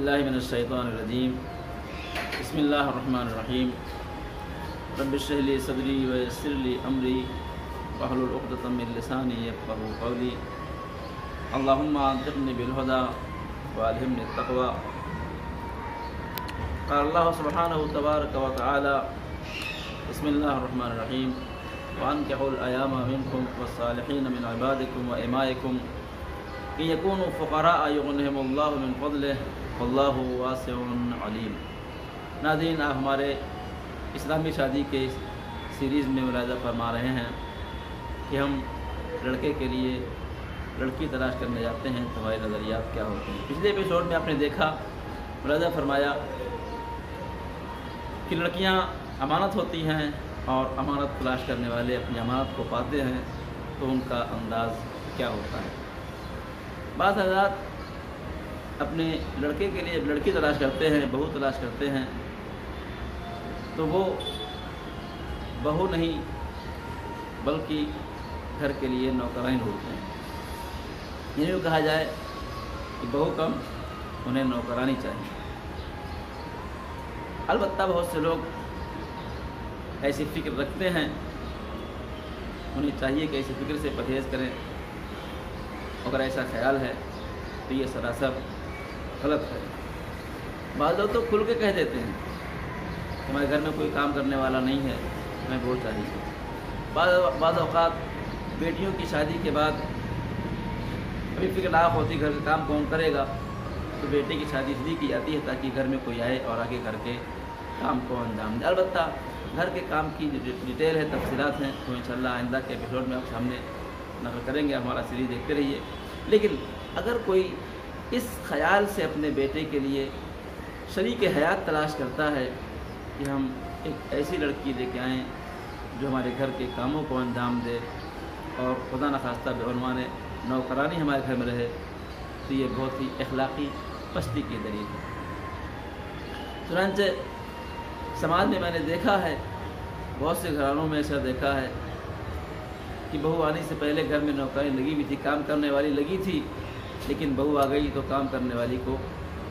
बिल्लाहि मिनश्शैतानिर्रजीम बिस्मिल्लाहिर्रहमानिर्रहीम रब्बि इश्रह ली सदरी व यस्सिर ली अमरी वहलुल उक़दतम मिन लिसानी यफ़क़हू क़ौली अल्लाहुम्मा अंतिक़नी बिल हुदा व अल्हिमनी तक़वा। क़ाल अल्लाहु सुब्हानहु तबारक व तआला बिस्मिल्लाहिर्रहमानिर्रहीम व अनकिहुल अयामा मिनकुम वस्सालिहीन मिन इबादिकुम व इमाइकुम इन यकूनु फ़ुक़राअ युग़निहिमुल्लाहु मिन फ़ज़लिहि वल्लाहु वासिउन अलीम। नाज़रीन, आप हमारे इस्लामी शादी के सीरीज़ में मुलाज़ा फरमा रहे हैं कि हम लड़के के लिए लड़की तलाश करने जाते हैं तो हमारे नज़रियात क्या होते हैं। पिछले एपिसोड में आपने देखा, मुलाज़ा फरमाया कि लड़कियां अमानत होती हैं और अमानत तलाश करने वाले अपनी अमानत को पाते हैं तो उनका अंदाज़ क्या होता है। बाज़ हज़रात अपने लड़के के लिए लड़की तलाश करते हैं, बहू तलाश करते हैं, तो वो बहू नहीं बल्कि घर के लिए नौकरानी ढूंढते हैं। ये भी कहा जाए कि बहू कम, उन्हें नौकरानी चाहिए। अलबत्ता बहुत से लोग ऐसी फ़िक्र रखते हैं, उन्हें चाहिए कि ऐसी फ़िक्र से परहेज़ करें। अगर ऐसा ख्याल है तो ये सरासर गलत है। बाज़ लोग तो खुल के कह देते हैं हमारे घर में कोई काम करने वाला नहीं है, हमें बहुत चाहिए। बाज़ औक़ात बेटियों की शादी के बाद अभी फ़िक्र लाख होती घर का काम कौन करेगा, तो बेटे की शादी इसलिए की जाती है ताकि घर में कोई आए और आगे घर के काम को अंजाम दे। अलबत्ता घर के काम की डिटेल है, तफसीलात हैं, तो इंशाअल्लाह आइंदा के एपिसोड में आप सामने नक़ल करेंगे। हमारा सीरीज़ देखते रहिए। लेकिन अगर कोई इस ख़याल से अपने बेटे के लिए शरीक हयात तलाश करता है कि हम एक ऐसी लड़की लेके आएँ जो हमारे घर के कामों को अंजाम दे और खुदा न खास्ता बेउनवान नौकरानी हमारे घर में रहे, तो ये बहुत ही अखलाक़ी पस्ती की दलील है। चुनांचे समाज में मैंने देखा है, बहुत से घरानों में ऐसा देखा है कि बहू आने से पहले घर में नौकरानी लगी हुई थी, काम करने वाली लगी थी, लेकिन बहू आ गई तो काम करने वाली को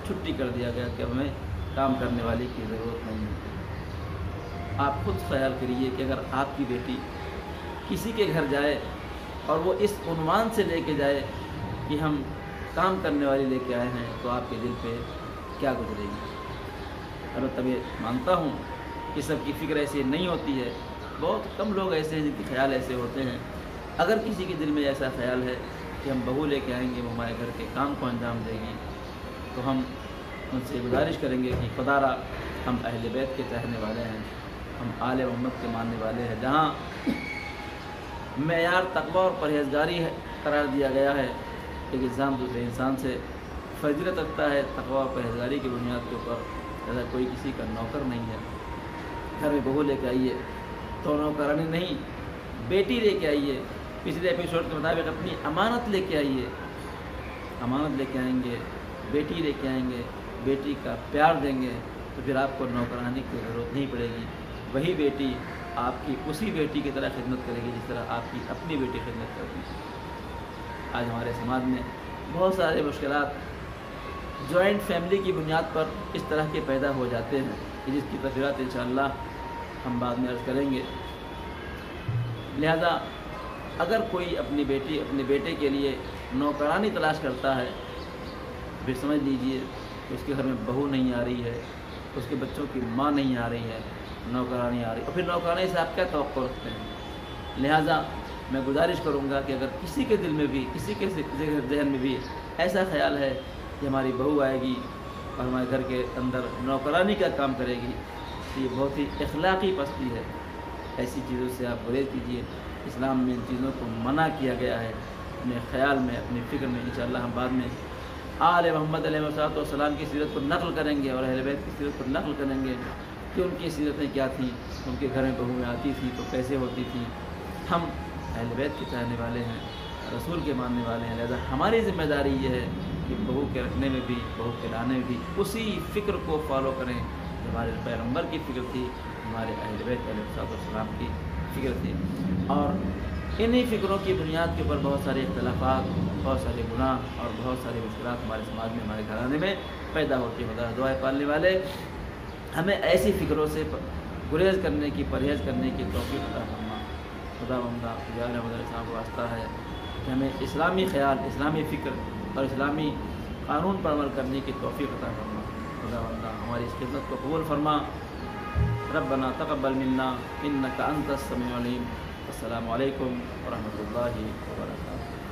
छुट्टी कर दिया गया कि हमें काम करने वाली की ज़रूरत नहीं है। आप खुद ख्याल करिए कि अगर आपकी बेटी किसी के घर जाए और वो इस उन्वान से लेके जाए कि हम काम करने वाली लेके आए हैं, तो आपके दिल पे क्या गुजरेगी। और तब ये मानता हूँ कि सबकी फ़िक्र ऐसी नहीं होती है, बहुत कम लोग ऐसे हैं जिनके ख्याल ऐसे होते हैं। अगर किसी के दिल में ऐसा ख्याल है कि हम बहू लेके आएंगे, वो हमारे घर के काम को अंजाम देंगी, तो हम उनसे गुजारिश करेंगे कि खुदारा हम अहले बैत के चाहने वाले हैं, हम आले मोहम्मद के मानने वाले हैं। जहाँ मेयार तक़वा और परहेज़गारी करार दिया गया है, एक इंसान दूसरे इंसान से फजीलत रखता है तक़वा और परहेज़गारी की बुनियाद के ऊपर, ऐसा कोई किसी का नौकर नहीं है। घर में बहू लेके आइए तो नौकरानी नहीं, बेटी लेके आइए। पिछले एपिसोड के मुताबिक अपनी अमानत लेके आइए, अमानत लेके आएंगे, बेटी लेके आएंगे, बेटी का प्यार देंगे, तो फिर आपको नौकरानी की ज़रूरत नहीं पड़ेगी। वही बेटी आपकी उसी बेटी की तरह खिदमत करेगी जिस तरह आपकी अपनी बेटी खिदमत करती है। आज हमारे समाज में बहुत सारे मुश्किलात जॉइंट फैमिली की बुनियाद पर इस तरह के पैदा हो जाते हैं, जिसकी तफसीलात इंशाअल्लाह हम बाद में अर्ज़ करेंगे। लिहाजा अगर कोई अपनी बेटी अपने बेटे के लिए नौकरानी तलाश करता है, फिर समझ लीजिए कि उसके घर में बहू नहीं आ रही है, उसके बच्चों की माँ नहीं आ रही है, नौकरानी आ रही, और फिर नौकरानी से आप क्या तवक्को रखते हैं। लिहाजा मैं गुजारिश करूँगा कि अगर किसी के दिल में भी, किसी के जहन में भी ऐसा ख्याल है कि हमारी बहू आएगी और हमारे घर के अंदर नौकरानी का काम करेगी, तो ये बहुत ही अखलाक़ी पस्ती है। ऐसी चीज़ों से आप गुरेज कीजिए। इस्लाम में इन चीज़ों को मना किया गया है। अपने ख़याल में, अपनी फ़िक्र में इंशाअल्लाह हम बाद में आले मोहम्मद अलैहिस्सलाम की सीरत को नक़ल करेंगे और अहले बैत की सीरत को नक़ल करेंगे कि उनकी सीरतें क्या थीं, उनके घर में बहुएँ आती थी तो कैसे होती थी। हम अहले बैत के चाहने वाले हैं, रसूल के मानने वाले हैं, लिहाजा हमारी ज़िम्मेदारी ये है कि बहू के रखने में भी, बहू के लाने में भी उसी फ़िक्र को फॉलो करें जो हमारे पैगम्बर की फ़िक्र थी, हमारे अहले बैत अलैहिस्सलाम की फ़िक्र थी। और انہی فکروں کی بنیاد کے اوپر بہت سارے اختلافات، بہت سارے گناہ اور بہت ساری مشکلات ہمارے سماج میں، ہمارے گھرانے میں پیدا ہوتی ہے۔ خدا دعائے پالنے والے ہمیں ایسی فکروں سے گریز کرنے کی، پرہیز کرنے کی توفیق عطا فرما۔ خدا بندہ صاحب کو واسطہ ہے کہ ہمیں اسلامی خیال، اسلامی فکر اور اسلامی قانون پر عمل کرنے کی توفیق عطا فرما۔ خدا بندہ ہماری اس خدمت کو قبول فرما۔ ربنا تقبل منا انک انت السمیع العلیم۔ السلام علیکم ورحمۃ اللہ وبرکاتہ۔